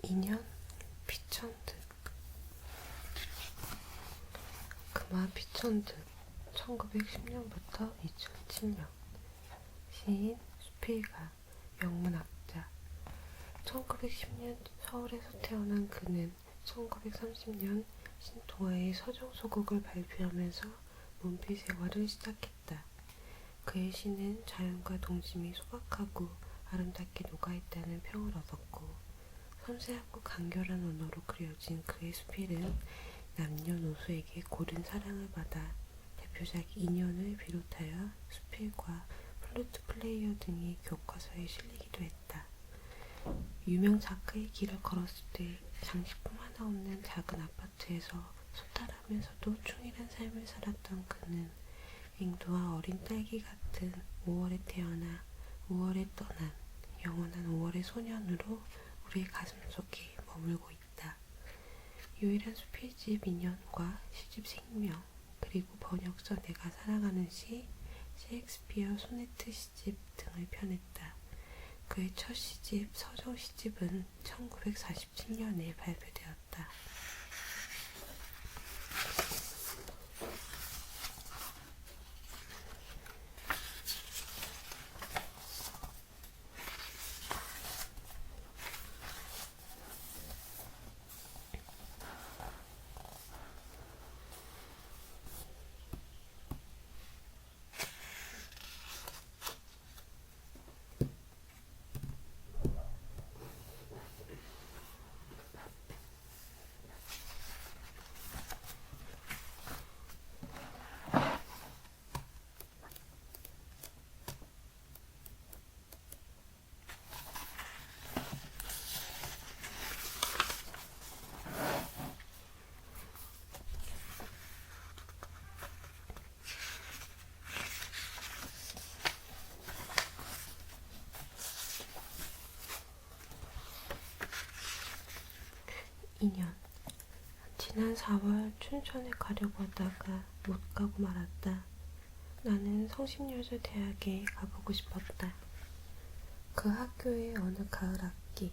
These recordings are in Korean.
2년 피천득. 금화 피천득. 1910년부터 2007년. 시인 수필가, 영문학자. 1910년 서울에서 태어난 그는 1930년 신동아의 서정소곡을 발표하면서 문필 생활을 시작했다. 그의 시는 자연과 동심이 소박하고 아름답게 녹아있다는 평을 얻었고, 섬세하고 간결한 언어로 그려진 그의 수필은 남녀노소에게 고른 사랑을 받아 대표작 인연을 비롯하여 수필과 플루트 플레이어 등이 교과서에 실리기도 했다. 유명 작가의 길을 걸었을 때 장식품 하나 없는 작은 아파트에서 소탈하면서도 충실한 삶을 살았던 그는 앵두와 어린 딸기 같은 5월에 태어나 5월에 떠난 영원한 5월의 소년으로 우리의 가슴속에 머물고 있다. 유일한 수필집 인연과 시집 생명, 그리고 번역서 내가 사랑하는 시, 셰익스피어 소네트 시집 등을 펴냈다. 그의 첫 시집 서정 시집은 1947년에 발표되었다. 인연. 지난 4월 춘천에 가려고 하다가 못 가고 말았다. 나는 성심여자 대학에 가보고 싶었다. 그 학교의 어느 가을 학기,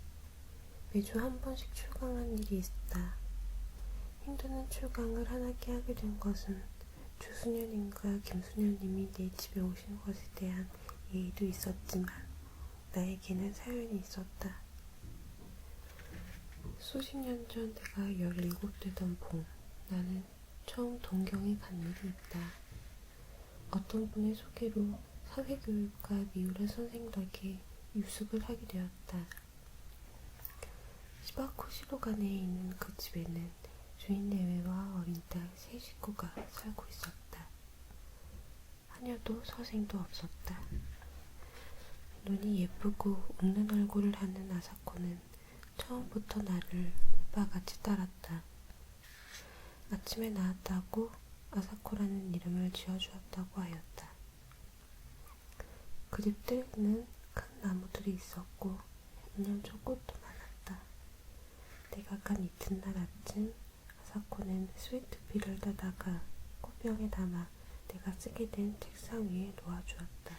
매주 한 번씩 출강한 일이 있다. 힘드는 출강을 한 학기 하게 된 것은 주수녀님과 김수녀님이 내 집에 오신 것에 대한 예의도 있었지만 나에게는 사연이 있었다. 수십 년 전 내가 17되던 봄, 나는 처음 동경에 간 일이 있다. 어떤 분의 소개로 사회교육과 미술의 선생 덕에 유숙을 하게 되었다. 시바코 시로간에 있는 그 집에는 주인 내외와 어린 딸 세 식구가 살고 있었다. 하녀도 서생도 없었다. 눈이 예쁘고 웃는 얼굴을 하는 아사코는 처음부터 나를 오빠같이 따랐다. 아침에 나왔다고 아사코라는 이름을 지어주었다고 하였다. 그 집들에는 큰 나무들이 있었고 인년초 꽃도 많았다. 내가 간 이튿날 아침, 아사코는 스위트피를 따다가 꽃병에 담아 내가 쓰게 된 책상 위에 놓아주었다.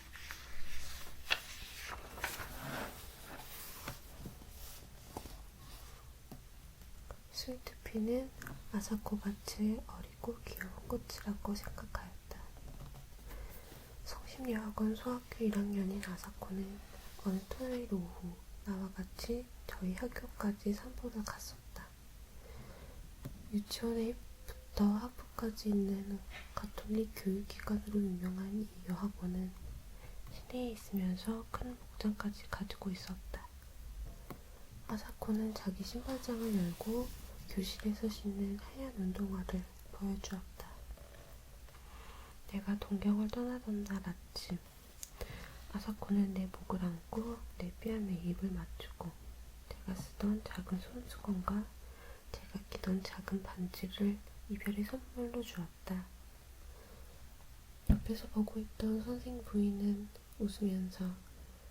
스위트피는 아사코같이 어리고 귀여운 꽃이라고 생각하였다. 성심여학원 소학교 1학년인 아사코는 어느 토요일 오후 나와 같이 저희 학교까지 산보러 갔었다. 유치원에부터 학부까지 있는 가톨릭 교육기관으로 유명한 이 여학원은 시내에 있으면서 큰 목장까지 가지고 있었다. 아사코는 자기 신발장을 열고 교실에서 신는 하얀 운동화를 보여주었다. 내가 동경을 떠나던 날 아침, 아사코는 내 목을 안고 내 뺨에 입을 맞추고 내가 쓰던 작은 손수건과 제가 끼던 작은 반지를 이별의 선물로 주었다. 옆에서 보고 있던 선생 부인은 웃으면서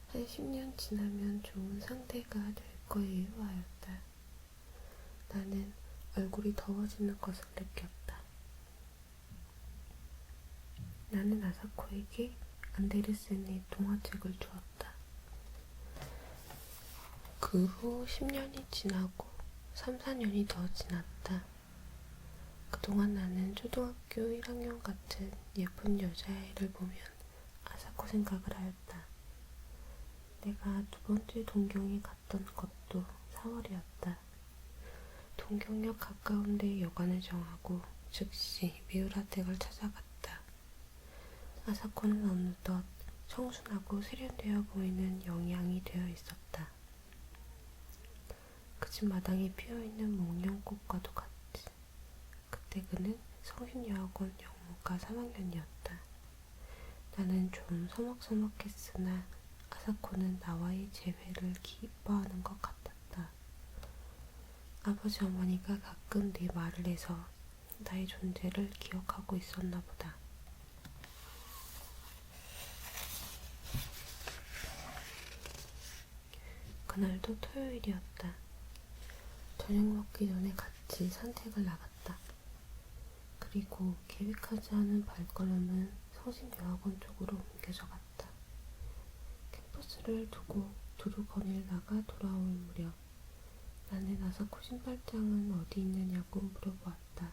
한 10년 지나면 좋은 상대가 될 거예요 하였다. 나는 얼굴이 더워지는 것을 느꼈다. 나는 아사코에게 안데르센의 동화책을 주었다. 그 후 10년이 지나고 3, 4년이 더 지났다. 그동안 나는 초등학교 1학년 같은 예쁜 여자아이를 보면 아사코 생각을 하였다. 내가 두 번째 동경에 갔던 것도 4월이었다. 동경역 가까운 데 여관을 정하고 즉시 미우라댁을 찾아갔다. 아사코는 어느덧 청순하고 세련되어 보이는 영양이 되어 있었다. 그 집 마당에 피어있는 목련꽃과도 같지. 그때 그는 성신여학원 영문과 3학년이었다. 나는 좀 서먹서먹했으나 아사코는 나와의 재회를 기뻐하는 것 같았다. 아버지 어머니가 가끔 내 말을 해서 나의 존재를 기억하고 있었나 보다. 그날도 토요일이었다. 저녁 먹기 전에 같이 산책을 나갔다. 그리고 계획하지 않은 발걸음은 성신여학원 쪽으로 옮겨져 갔다. 캠퍼스를 두고 두루 거닐다가 돌아올 무렵 나는 아사코 신발장은 어디 있느냐고 물어보았다.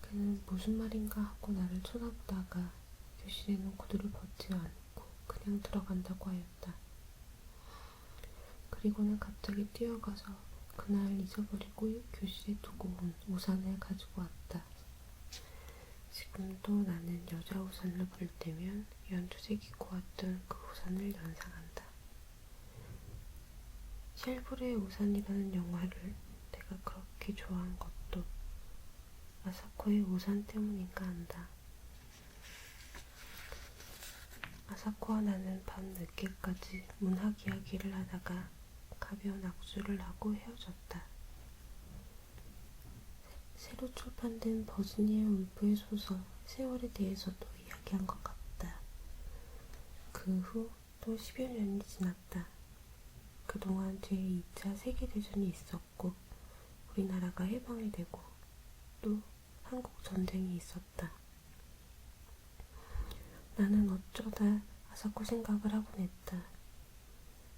그는 무슨 말인가 하고 나를 쳐다보다가 교실에는 구두를 벗지 않고 그냥 들어간다고 하였다. 그리고는 갑자기 뛰어가서 그날 잊어버리고 교실에 두고 온 우산을 가지고 왔다. 지금도 나는 여자 우산을 볼 때면 연두색이 고왔던 그 우산을 연상한다. 쉘브르의 우산이라는 영화를 내가 그렇게 좋아한 것도 아사코의 우산 때문인가 한다. 아사코와 나는 밤 늦게까지 문학 이야기를 하다가 가벼운 악수를 하고 헤어졌다. 새로 출판된 버지니아 울프의 소설 세월에 대해서도 이야기한 것 같다. 그 후 또 10여 년이 지났다. 그동안 제2차 세계대전이 있었고 우리나라가 해방이 되고 또 한국 전쟁이 있었다. 나는 어쩌다 아사코 생각을 하곤 했다.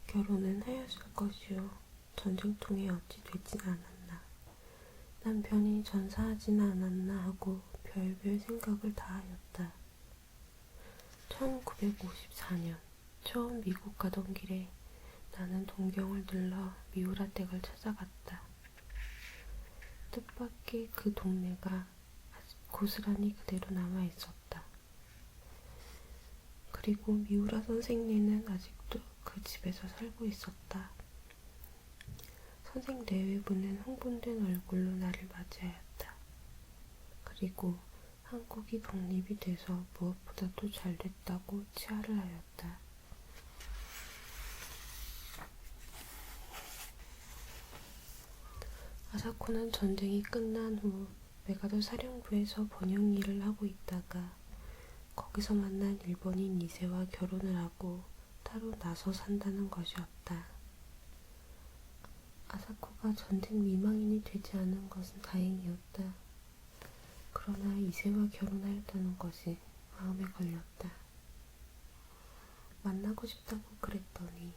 결혼은 하였을 것이요 전쟁통에 어찌 되진 않았나. 남편이 전사하지는 않았나 하고 별별 생각을 다 하였다. 1954년 처음 미국 가던 길에 나는 동경을 들러 미우라댁을 찾아갔다. 뜻밖의 그 동네가 아직 고스란히 그대로 남아있었다. 그리고 미우라 선생네는 아직도 그 집에서 살고 있었다. 선생 내외부는 흥분된 얼굴로 나를 맞이하였다. 그리고 한국이 독립이 돼서 무엇보다도 잘 됐다고 치하를 하였다. 아사코는 전쟁이 끝난 후 메가도 사령부에서 번역 일을 하고 있다가 거기서 만난 일본인 2세와 결혼을 하고 따로 나서 산다는 것이었다. 아사코가 전쟁 미망인이 되지 않은 것은 다행이었다. 그러나 2세와 결혼하였다는 것이 마음에 걸렸다. 만나고 싶다고 그랬더니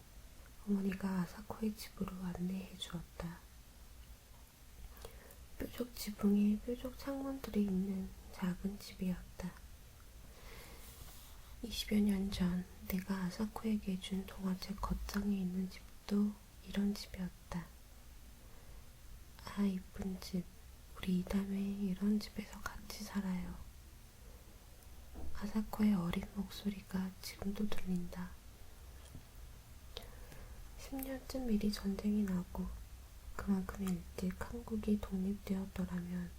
어머니가 아사코의 집으로 안내해 주었다. 뾰족 지붕에 뾰족 창문들이 있는 작은 집이었다. 20여 년 전 내가 아사코에게 준 동화책 겉장에 있는 집도 이런 집이었다. 아, 이쁜 집. 우리 이담에 이런 집에서 같이 살아요. 아사코의 어린 목소리가 지금도 들린다. 10년쯤 미리 전쟁이 나고 그만큼 일찍 한국이 독립되었더라면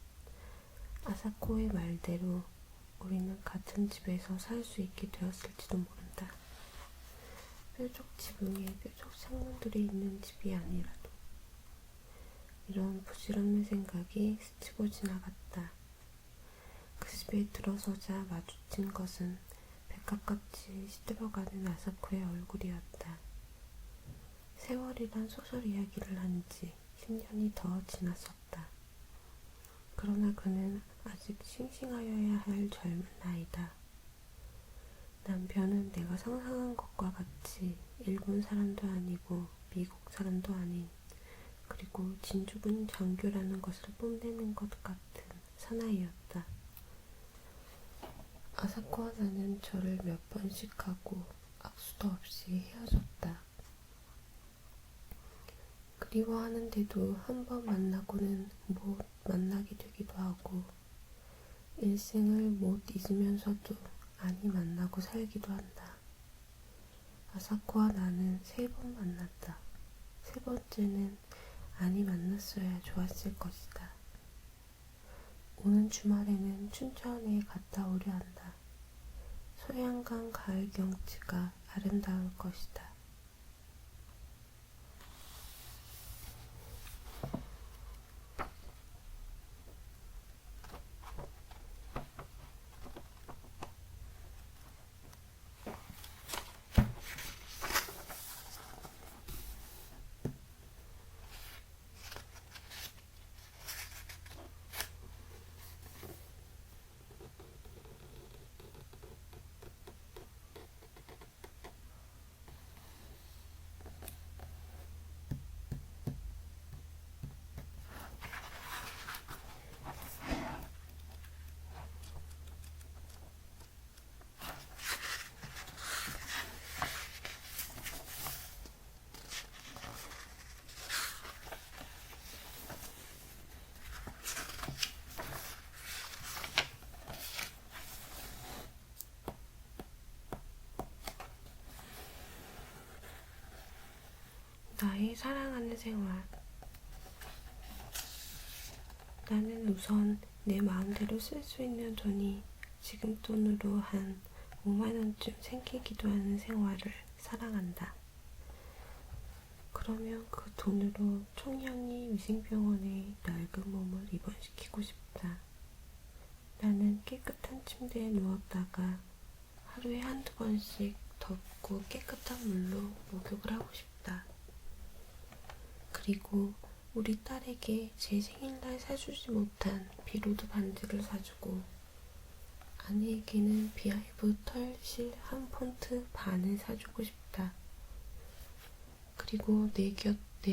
아사코의 말대로 우리는 같은 집에서 살 수 있게 되었을지도 모른다. 뾰족 지붕에 뾰족 창문들이 있는 집이 아니라도. 이런 부질없는 생각이 스치고 지나갔다. 그 집에 들어서자 마주친 것은 백합같이 시들어가는 아사코의 얼굴이었다. 세월이란 소설 이야기를 한 지 10년이 더 지났었다. 그러나 그는 아직 싱싱하여야 할 젊은 나이다. 남편은 내가 상상한 것과 같이 일본 사람도 아니고 미국 사람도 아닌 그리고 진주군 장교라는 것을 뽐내는 것 같은 사나이였다. 아사코와 나는 절을 몇 번씩 하고 악수도 없이 헤어졌다. 그리워하는데도 한 번 만나고는 못 만나게 되기도 하고 일생을 못 잊으면서도 아니 만나고 살기도 한다. 아사코와 나는 3번 만났다. 3번째는 아니 만났어야 좋았을 것이다. 오는 주말에는 춘천에 갔다 오려 한다. 소양강 가을 경치가 아름다울 것이다. 나의 사랑하는 생활. 나는 우선 내 마음대로 쓸 수 있는 돈이 지금 돈으로 한 5만원쯤 생기기도 하는 생활을 사랑한다. 그러면 그 돈으로 총영리 위생병원에 낡은 몸을 입원시키고 싶다. 나는 깨끗한 침대에 누웠다가 하루에 1~2번씩 덥고 깨끗한 물로 목욕을 하고 싶다. 그리고 우리 딸에게 제 생일날 사주지 못한 비로드 반지를 사주고 아내에게는 비하이브 털실 1폰트 반을 사주고 싶다. 그리고 내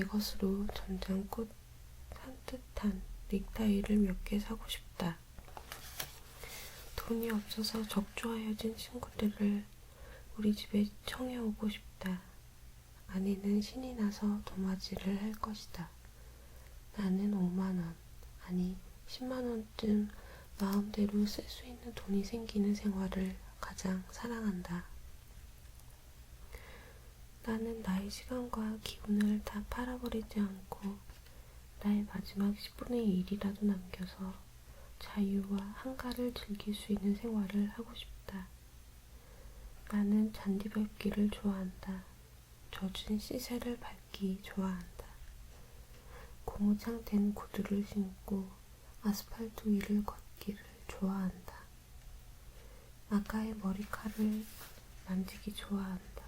것으로 전장꽃 산뜻한 넥타이를 몇 개 사고 싶다. 돈이 없어서 적조하여진 친구들을 우리 집에 청해오고 싶다. 아내는 신이 나서 도마질을 할 것이다. 나는 5만원, 아니 10만원쯤 마음대로 쓸 수 있는 돈이 생기는 생활을 가장 사랑한다. 나는 나의 시간과 기운을 다 팔아버리지 않고 나의 마지막 10분의 1이라도 남겨서 자유와 한가를 즐길 수 있는 생활을 하고 싶다. 나는 잔디밟기를 좋아한다. 젖은 시세를 밟기 좋아한다. 고무장된 구두를 신고 아스팔트 위를 걷기를 좋아한다. 아가의 머리칼을 만지기 좋아한다.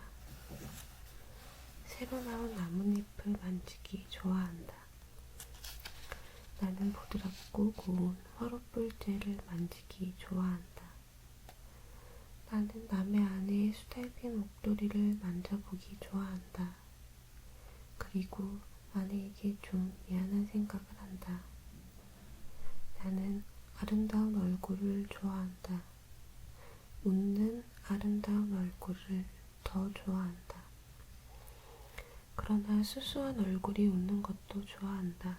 새로 나온 나뭇잎을 만지기 좋아한다. 나는 부드럽고 고운 화롯불재를 만지기 좋아한다. 나는 남의 아내의 수달빈 목도리를 만져보기 좋아한다. 그리고 아내에게 좀 미안한 생각을 한다. 나는 아름다운 얼굴을 좋아한다. 웃는 아름다운 얼굴을 더 좋아한다. 그러나 수수한 얼굴이 웃는 것도 좋아한다.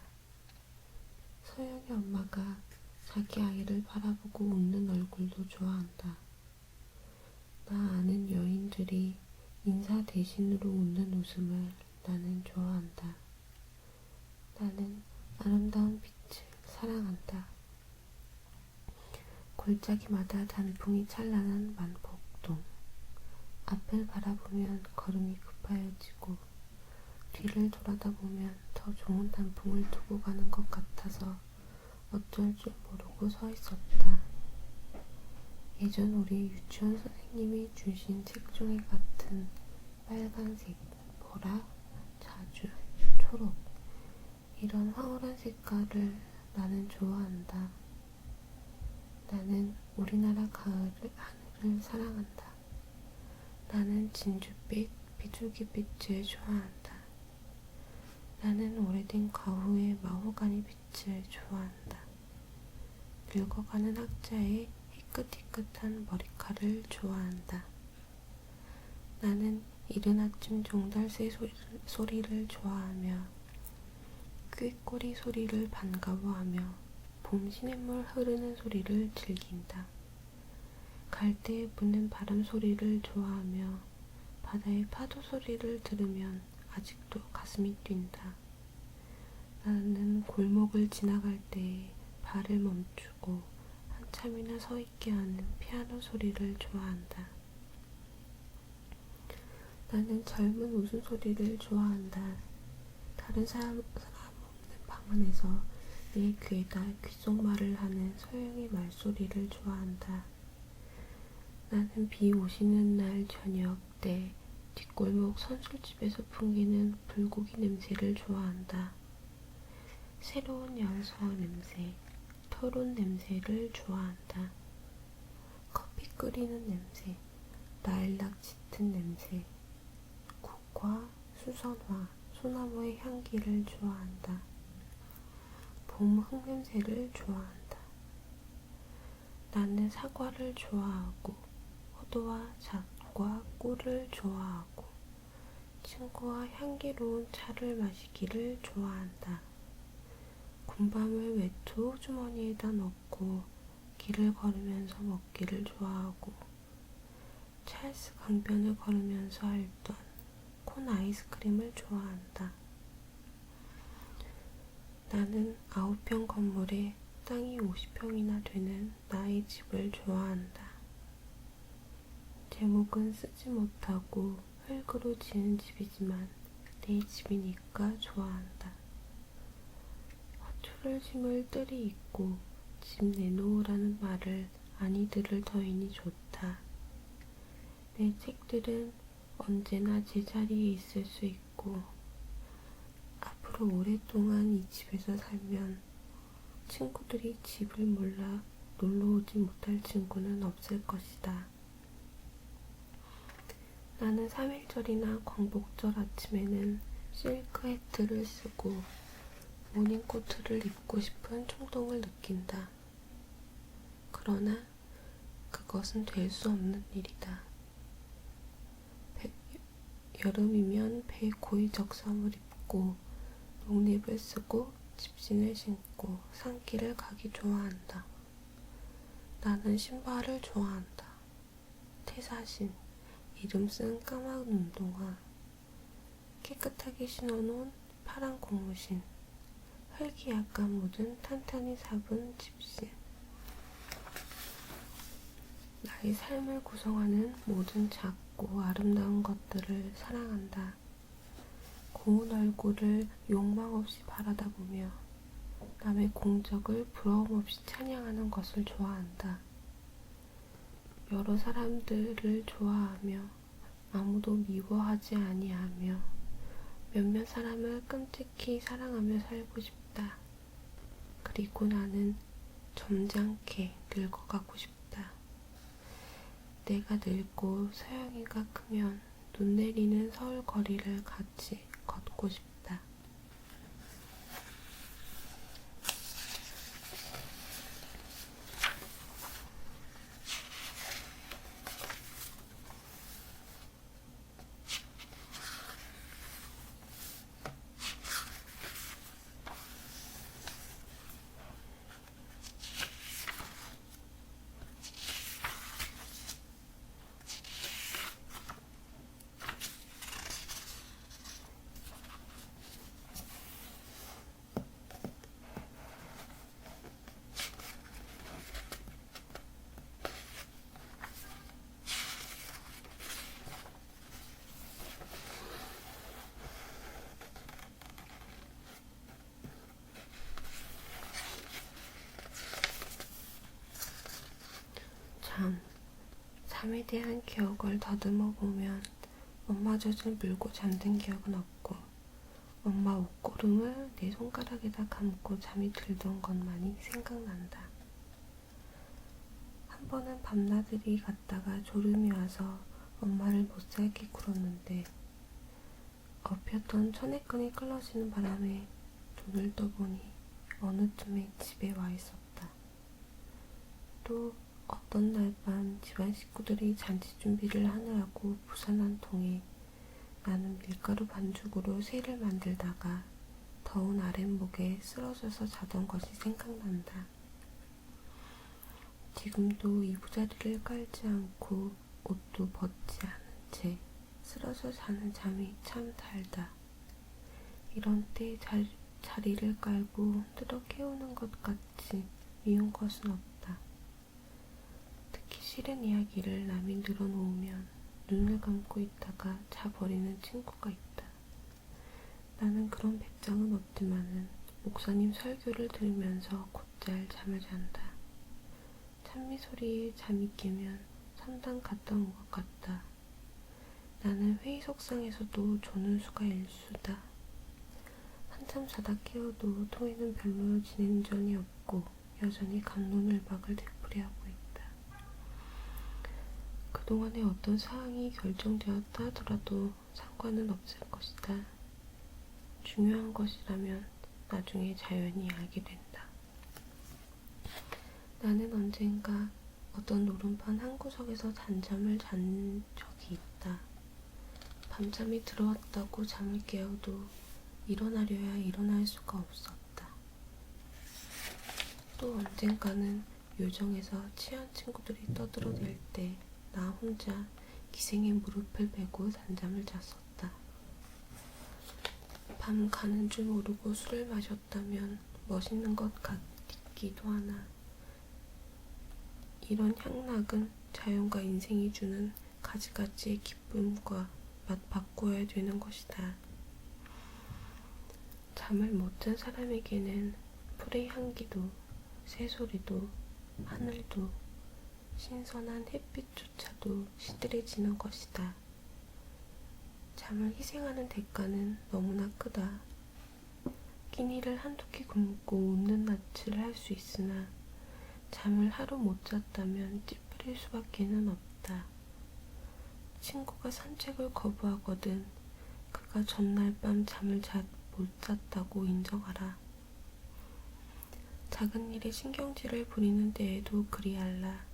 서영이 엄마가 자기 아이를 바라보고 웃는 얼굴도 좋아한다. 나 아는 여인들이 인사 대신으로 웃는 웃음을 나는 좋아한다. 나는 아름다운 빛을 사랑한다. 골짜기마다 단풍이 찬란한 만복동. 앞을 바라보면 걸음이 급하여지고 뒤를 돌아다 보면 더 좋은 단풍을 두고 가는 것 같아서 어쩔 줄 모르고 서 있었다. 예전 우리 유치원 선생님이 주신 색종이 같은 빨간색, 보라, 자주, 초록 이런 황홀한 색깔을 나는 좋아한다. 나는 우리나라 하늘을 사랑한다. 나는 진주빛, 비둘기빛을 좋아한다. 나는 오래된 과후의 마호가니 빛을 좋아한다. 늙어가는 학자의 희끗희끗한 머리칼을 좋아한다. 나는 이른 아침 종달새 소리를 좋아하며 꾀꼬리 소리를 반가워하며 봄 시냇물 흐르는 소리를 즐긴다. 갈대에 부는 바람 소리를 좋아하며 바다의 파도 소리를 들으면 아직도 가슴이 뛴다. 나는 골목을 지나갈 때 발을 멈추고 한참이나 서 있게 하는 피아노 소리를 좋아한다. 나는 젊은 웃음소리를 좋아한다. 다른 사람 없는 방 안에서 내 귀에다 귓속말을 하는 소영의 말소리를 좋아한다. 나는 비 오시는 날 저녁 때 뒷골목 선술집에서 풍기는 불고기 냄새를 좋아한다. 새로운 연서 냄새, 토론 냄새를 좋아한다. 커피 끓이는 냄새, 라일락 짙은 냄새, 국화, 수선화, 소나무의 향기를 좋아한다. 봄 흙냄새를 좋아한다. 나는 사과를 좋아하고 포도와 잣과 꿀을 좋아하고 친구와 향기로운 차를 마시기를 좋아한다. 군밤을 외투 주머니에다 넣고 길을 걸으면서 먹기를 좋아하고 찰스 강변을 걸으면서 알던 콘 아이스크림을 좋아한다. 나는 9평 건물에 땅이 50평이나 되는 나의 집을 좋아한다. 제목은 쓰지 못하고 흙으로 지은 집이지만 내 집이니까 좋아한다. 허투를 심을 뜰이 있고 집 내놓으라는 말을 아니 들을 터이니 좋다. 내 책들은 언제나 제자리에 있을 수 있고 앞으로 오랫동안 이 집에서 살면 친구들이 집을 몰라 놀러오지 못할 친구는 없을 것이다. 나는 3일절이나 광복절 아침에는 실크 해트를 쓰고 모닝코트를 입고 싶은衝動을 느낀다. 그러나 그것은 될 수 없는 일이다. 여름이면 배에 고이 적삼을 입고 녹립을 쓰고 집신을 신고 산길을 가기 좋아한다. 나는 신발을 좋아한다. 태사신, 이름 쓴 까만 운동화, 깨끗하게 신어놓은 파란 고무신, 흙이 약간 묻은 탄탄히 sab은 집신. 나의 삶을 구성하는 모든 작고 아름다운 것들을 사랑한다. 고운 얼굴을 욕망 없이 바라다보며 남의 공적을 부러움 없이 찬양하는 것을 좋아한다. 여러 사람들을 좋아하며 아무도 미워하지 아니하며 몇몇 사람을 끔찍히 사랑하며 살고 싶다. 그리고 나는 점잖게 늙어가고 싶다. 내가 늙고 서영이가 크면 눈 내리는 서울 거리를 같이 걷고 싶다. 잠에 대한 기억을 더듬어 보면 엄마 젖을 물고 잠든 기억은 없고 엄마 옷고름을 내 손가락에다 감고 잠이 들던 것만이 생각난다. 한 번은 밤나들이 갔다가 졸음이 와서 엄마를 못살게 굴었는데 엎였던 천에끈이 끌어지는 바람에 눈을 떠보니 어느 쯤에 집에 와 있었다. 또 어떤 날 밤 집안 식구들이 잔치 준비를 하느라고 부산 한 통에 나는 밀가루 반죽으로 새를 만들다가 더운 아랫목에 쓰러져서 자던 것이 생각난다. 지금도 이부자리를 깔지 않고 옷도 벗지 않은 채 쓰러져 자는 잠이 참 달다. 이런 때 자리를 깔고 뜯어 깨우는 것 같이 미운 것은 없다. 특히 싫은 이야기를 남이 늘어놓으면 눈을 감고 있다가 자버리는 친구가 있다. 나는 그런 배짱은 없지만은 목사님 설교를 들으면서 곧잘 잠을 잔다. 찬미 소리에 잠이 깨면 선당 갔다 온 것 같다. 나는 회의 속상에서도 조는 수가 일수다. 한참 자다 깨어도 토이는 별로 진행전이 없고 여전히 갑론을박을 되풀이하고 있다. 그동안에 어떤 사항이 결정되었다 하더라도 상관은 없을 것이다. 중요한 것이라면 나중에 자연히 알게 된다. 나는 언젠가 어떤 오른편 한 구석에서 단잠을 잔 적이 있다. 밤잠이 들어왔다고 잠을 깨어도 일어나려야 일어날 수가 없었다. 또 언젠가는 요정에서 취한 친구들이 떠들어댈 때 나 혼자 기생의 무릎을 베고 단잠을 잤었다. 밤 가는 줄 모르고 술을 마셨다면 멋있는 것 같기도 하나 이런 향락은 자연과 인생이 주는 가지가지의 기쁨과 맞바꾸어야 되는 것이다. 잠을 못 잔 사람에게는 풀의 향기도, 새소리도, 하늘도, 신선한 햇빛조차도 시들해지는 것이다. 잠을 희생하는 대가는 너무나 크다. 끼니를 한두 끼 굶고 웃는 낯을 할 수 있으나 잠을 하루 못 잤다면 찌푸릴 수밖에는 없다. 친구가 산책을 거부하거든 그가 전날 밤 잠을 못 잤다고 인정하라. 작은 일에 신경질을 부리는 데에도 그리 알라.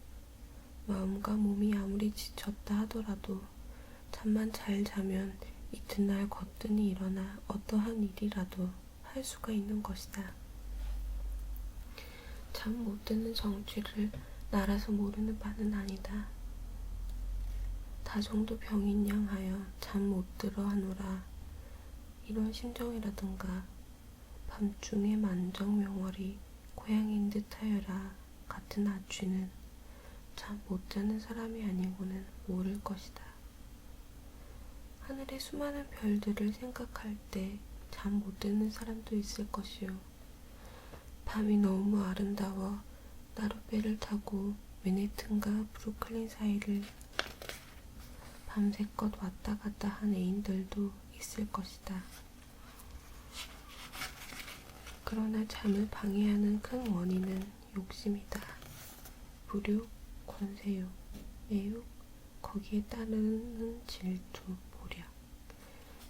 마음과 몸이 아무리 지쳤다 하더라도 잠만 잘 자면 이튿날 거뜬히 일어나 어떠한 일이라도 할 수가 있는 것이다. 잠 못 드는 정취를 나라서 모르는 바는 아니다. 다정도 병인 양 하여 잠 못 들어 하노라 이런 심정이라든가 밤중에 만정명월이 고향인 듯하여라 같은 아취는 잠 못 자는 사람이 아니고는 모를 것이다. 하늘의 수많은 별들을 생각할 때 잠 못 드는 사람도 있을 것이요. 밤이 너무 아름다워 나룻배를 타고 맨해튼과 브루클린 사이를 밤새껏 왔다 갔다 한 애인들도 있을 것이다. 그러나 잠을 방해하는 큰 원인은 욕심이다. 부욕, 권세욕, 애욕, 거기에 따르는 질투, 모략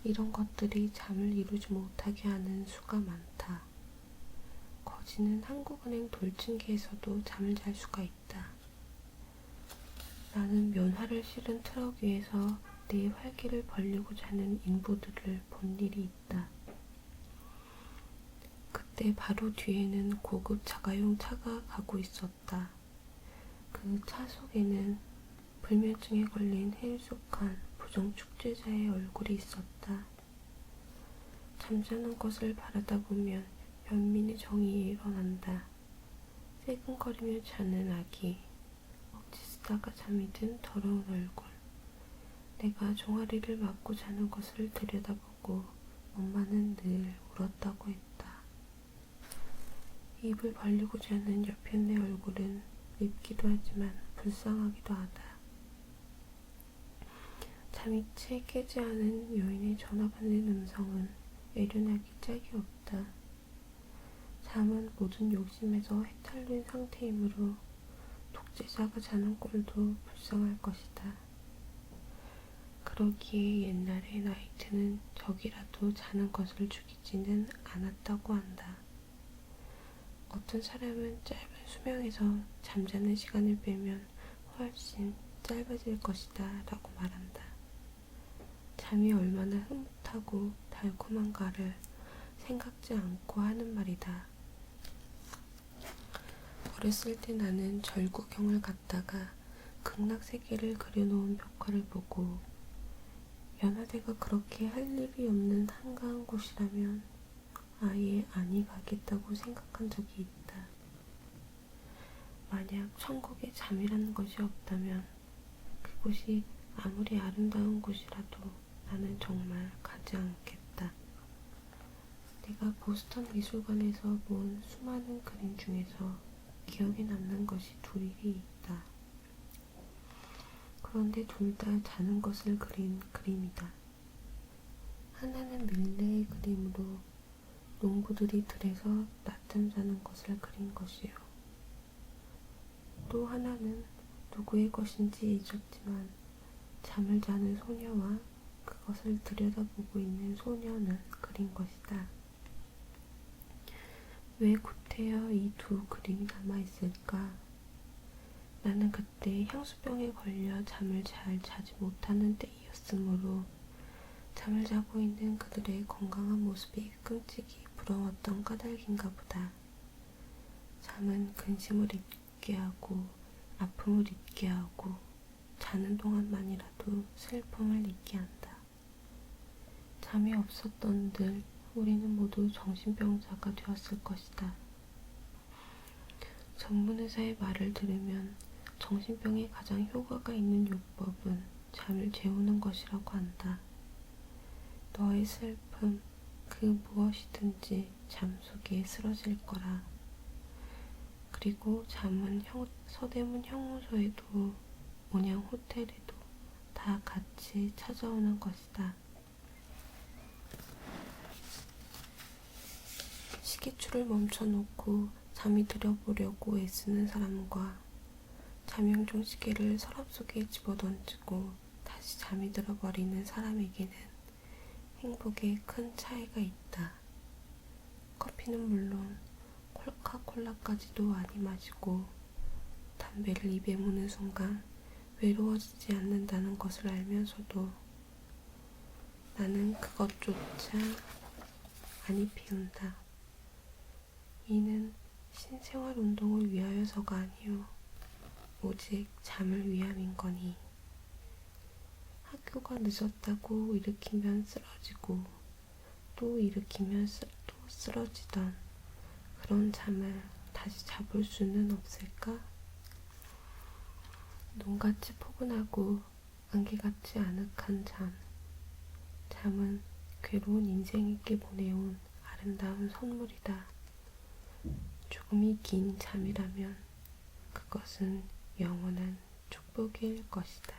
이런 것들이 잠을 이루지 못하게 하는 수가 많다. 거지는 한국은행 돌층계에서도 잠을 잘 수가 있다. 나는 면화를 실은 트럭 위에서 내 활기를 벌리고 자는 인부들을 본 일이 있다. 그때 바로 뒤에는 고급 자가용 차가 가고 있었다. 그 차 속에는 불면증에 걸린 해숙한 부정축제자의 얼굴이 있었다. 잠자는 것을 바라다 보면 연민의 정이 일어난다. 새근거리며 자는 아기, 억지 쓰다가 잠이 든 더러운 얼굴. 내가 종아리를 맞고 자는 것을 들여다보고 엄마는 늘 울었다고 했다. 입을 벌리고 자는 옆에 내 얼굴은 밉기도 하지만 불쌍하기도 하다. 잠이 채 깨지 않은 여인의 전화 받는 음성은 애련하기 짝이 없다. 잠은 모든 욕심에서 해탈된 상태이므로 독재자가 자는 꼴도 불쌍할 것이다. 그러기에 옛날에 나이트는 적이라도 자는 것을 죽이지는 않았다고 한다. 어떤 사람은 짧은 수명에서 잠자는 시간을 빼면 훨씬 짧아질 것이다 라고 말한다. 잠이 얼마나 흐뭇하고 달콤한가를 생각지 않고 하는 말이다. 어렸을 때 나는 절구경을 갔다가 극락세계를 그려놓은 벽화를 보고 연화대가 그렇게 할 일이 없는 한가한 곳이라면 아예 아니 가겠다고 생각한 적이 있다. 만약 천국에 잠이라는 것이 없다면 그곳이 아무리 아름다운 곳이라도 나는 정말 가지 않겠다. 내가 보스턴 미술관에서 본 수많은 그림 중에서 기억에 남는 것이 둘이 있다. 그런데 둘 다 자는 것을 그린 그림이다. 하나는 밀레의 그림으로 농부들이 들에서 낮잠 자는 것을 그린 것이요. 또 하나는 누구의 것인지 잊었지만 잠을 자는 소녀와 그것을 들여다보고 있는 소녀는 그린 것이다. 왜 구태여 이 두 그림이 남아있을까? 나는 그때 향수병에 걸려 잠을 잘 자지 못하는 때이었으므로 잠을 자고 있는 그들의 건강한 모습이 끔찍이 부러웠던 까닭인가 보다. 잠은 근심을 잊게 하고 아픔을 잊게 하고 자는 동안만이라도 슬픔을 잊게 한다. 잠이 없었던들 우리는 모두 정신병자가 되었을 것이다. 전문의사의 말을 들으면 정신병에 가장 효과가 있는 요법은 잠을 재우는 것이라고 한다. 너의 슬픔, 그 무엇이든지 잠 속에 쓰러질 거라. 그리고 잠은 서대문 형무소에도 온양 호텔에도 다 같이 찾아오는 것이다. 시계추를 멈춰놓고 잠이 들어보려고 애쓰는 사람과 잠영종 시계를 서랍 속에 집어던지고 다시 잠이 들어버리는 사람에게는 행복에 큰 차이가 있다. 커피는 물론 콜카콜라까지도 많이 마시고 담배를 입에 무는 순간 외로워지지 않는다는 것을 알면서도 나는 그것조차 많이 피운다. 이는 신생활 운동을 위하여서가 아니오 오직 잠을 위함인 거니. 학교가 늦었다고 일으키면 쓰러지고 또 일으키면 또 쓰러지던 그런 잠을 다시 잡을 수는 없을까? 눈같이 포근하고 안개같이 아늑한 잠. 잠은 괴로운 인생에게 보내온 아름다운 선물이다. 조금이 긴 잠이라면 그것은 영원한 축복일 것이다.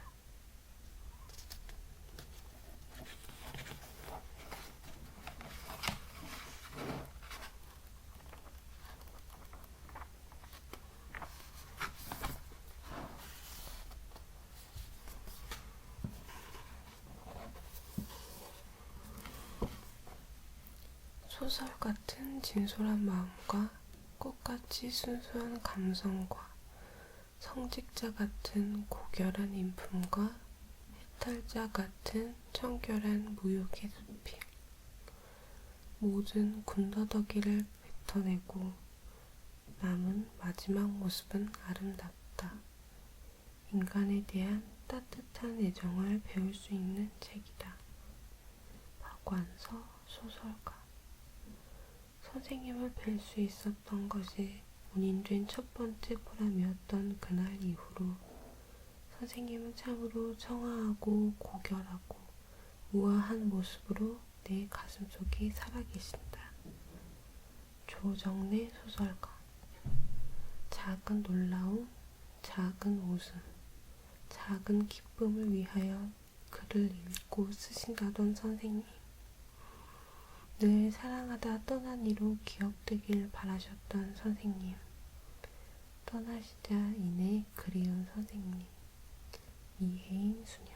소설 같은 진솔한 마음과 꽃같이 순수한 감성과 성직자 같은 고결한 인품과 해탈자 같은 청결한 무욕의 수필. 모든 군더더기를 뱉어내고 남은 마지막 모습은 아름답다. 인간에 대한 따뜻한 애정을 배울 수 있는 책이다. 박완서 소설가. 선생님을 뵐 수 있었던 것이 운인된 첫 번째 보람이었던 그날 이후로 선생님은 참으로 청아하고 고결하고 우아한 모습으로 내 가슴속에 살아계신다. 조정래 소설가. 작은 놀라움, 작은 웃음, 작은 기쁨을 위하여 글을 읽고 쓰신다던 선생님. 늘 사랑하다 떠난 이로 기억되길 바라셨던 선생님. 떠나시자 이내 그리운 선생님. 이혜인 수녀.